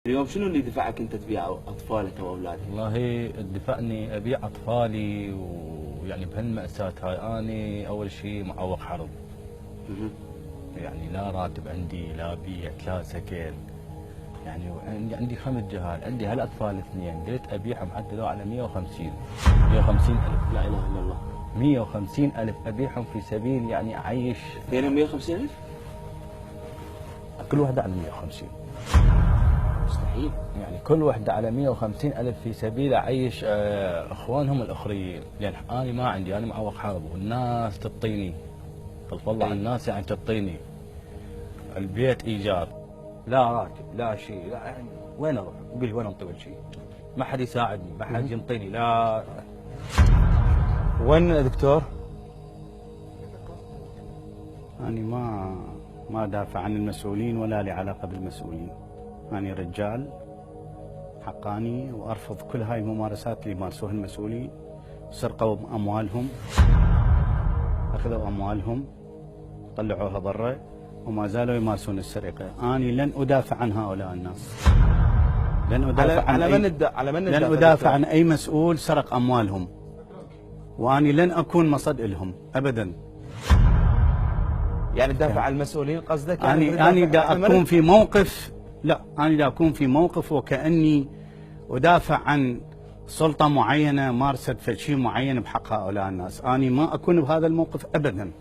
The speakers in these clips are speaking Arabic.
اليوم شنو اللي دفعك انت تبيع اطفالك او اولادك؟ والله دفعني ابيع اطفالي، ويعني بهالمأساة هاي اني اول شيء معوق حرب. يعني لا راتب عندي، لا بيت، لا سكن. يعني عندي 5 جهال، عندي هالاطفال الاثنين قلت ابيعهم عدلوا على 150,000. لا اله الا الله. 150,000 ابيعهم في سبيل يعني اعيش. بينهم 150,000؟ كل واحدة على 150. مستحيل. يعني كل وحدة على 150,000 في سبيل أعيش إخوانهم الأخرين، لأن أنا ما عندي، أنا معوق حرب والناس تعطيني. والله الناس يعني تعطيني. البيت إيجار، لا راتب، لا شيء، لا يعني وين أروح؟ قل وين أنطي شيء؟ ما حد يساعدني، ما حد ينطيني، لا. وين دكتور؟ أنا ما دافع عن المسؤولين ولا لي علاقة بالمسؤولين. أنا رجال حقاني وأرفض كل هاي الممارسات اللي يمارسوها المسؤولين. سرقوا أموالهم، أخذوا أموالهم، طلعوها برا، وما زالوا يمارسون السرقة. أنا لن أدافع عن هؤلاء الناس. لن أدافع لن أدافع عن أي مسؤول سرق أموالهم، وأنا لن أكون مصد لهم أبدا. يعني تدافع عن المسؤولين قصدك؟ أنا دا أكون في موقف، لا أنا دا أكون في موقف وكأني أدافع عن سلطة معينة مارست شيء معين بحق هؤلاء الناس. أنا ما أكون بهذا الموقف أبدا.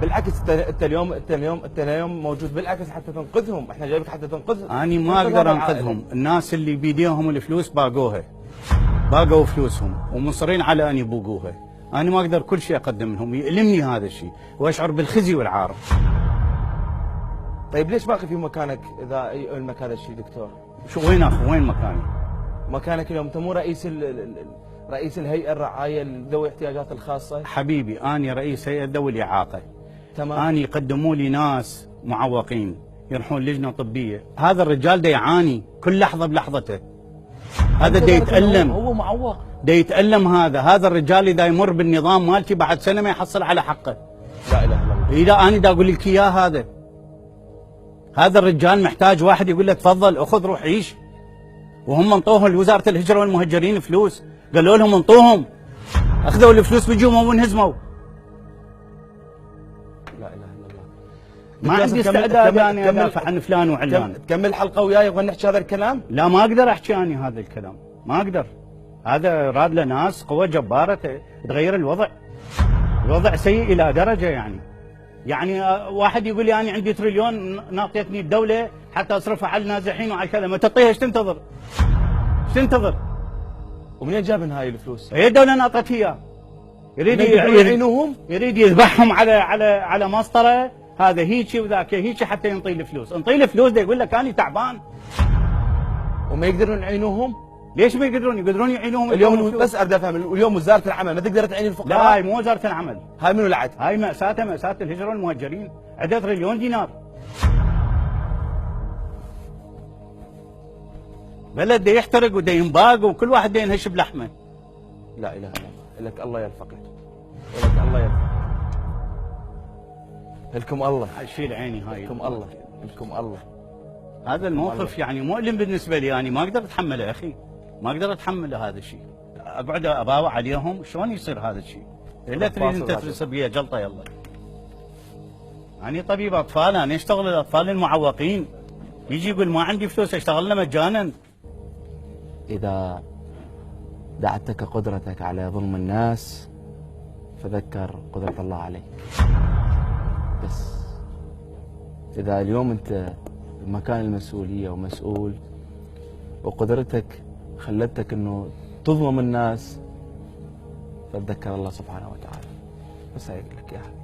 بالعكس انت اليوم موجود بالعكس حتى تنقذهم، احنا جايبك حتى تنقذهم. أنا ما أقدر أنقذهم، الناس اللي بيديهم الفلوس باقوا فلوسهم ومصرين على أن يبوقوها. أنا ما أقدر كل شيء أقدم لهم، يؤلمني هذا الشيء وأشعر بالخزي والعار. طيب ليش باقي في مكانك إذا يؤلمك هذا الشيء دكتور؟ شو وين أخو؟ وين مكاني؟ مكانك اليوم أنت مو رئيس الهيئة الرعاية لذوي الاحتياجات الخاصة؟ حبيبي أنا رئيس هيئة ذوي الإعاقة. تمام. أنا يقدموا لي ناس معوقين يروحون لجنة طبية. هذا الرجال دا يعاني كل لحظة بلحظته. هذا دا يتألم، هو معوق، دا يتألم. هذا الرجال إذا يمر بالنظام مالتي بعد سنة ما يحصل على حقه. لا إله إلا الله. إذا أنا دا أقول لك إياه، هذا الرجال محتاج واحد يقول له تفضل أخذ روح عيش. وهم انطوه لوزارة الهجرة والمهجرين فلوس، قالوا لهم انطوهم، أخذوا الفلوس بجومهم وانهزموا. لا إله إلا الله. ما عندي استعداد أنا أدافع عن فلان وعلان. تكمل الحلقة وياي ونحكي هذا الكلام؟ لا ما أقدر أحكي أنا هذا الكلام، ما أقدر. هذا راد له ناس قوة جبارة تغير الوضع. الوضع سيء إلى درجة يعني واحد يقول لي أنا عندي تريليون ناطيتني الدولة حتى أصرفها على النازحين وعلى كذا، ما تعطيها ايش تنتظر؟ ايش تنتظر؟ ومنين جابن هاي الفلوس؟ هي الدولة ناطت اياه. يريد يعينوهم، يريد يذبحهم على مسطرة. هذا هيجي وذاك هيجي حتى ينطي الفلوس، انطي الفلوس ده يقول لك أنا تعبان. وما يقدرون يعينوهم؟ ليش ما يقدرون يعينوهم اليوم؟ بس اريد افهم، اليوم وزارة العمل ما تقدر تعين الفقراء؟ لا هاي مو وزارة العمل، هاي منو لعت؟ هاي مأساة الهجرة والمهجرين، عدة تريليون دينار. بلد دا يحترق ودا ينباق وكل واحد دا ينهش بلحمه. لا اله الا الله. لك الله يلفق لك الله يلفق لكم الله. شيل عيني هاي. لكم الله. هذا الموقف يعني مؤلم بالنسبه لي. انا ما اقدر اتحمله يا اخي، ما اقدر اتحمله هذا الشيء. اقعد اباوع عليهم، شلون يصير هذا الشيء؟ الا تريد انت ترسب بي جلطه يلا. يعني طبيب اطفال، انا اشتغل الاطفال المعوقين، يجي يقول ما عندي فلوس اشتغل له مجانا. إذا دعتك قدرتك على ظلم الناس فذكر قدرة الله عليك. بس إذا اليوم أنت بمكان المسؤولية ومسؤول وقدرتك خلتك أنه تظلم الناس، فتذكر الله سبحانه وتعالى. بس هيك لك يا حبيبي.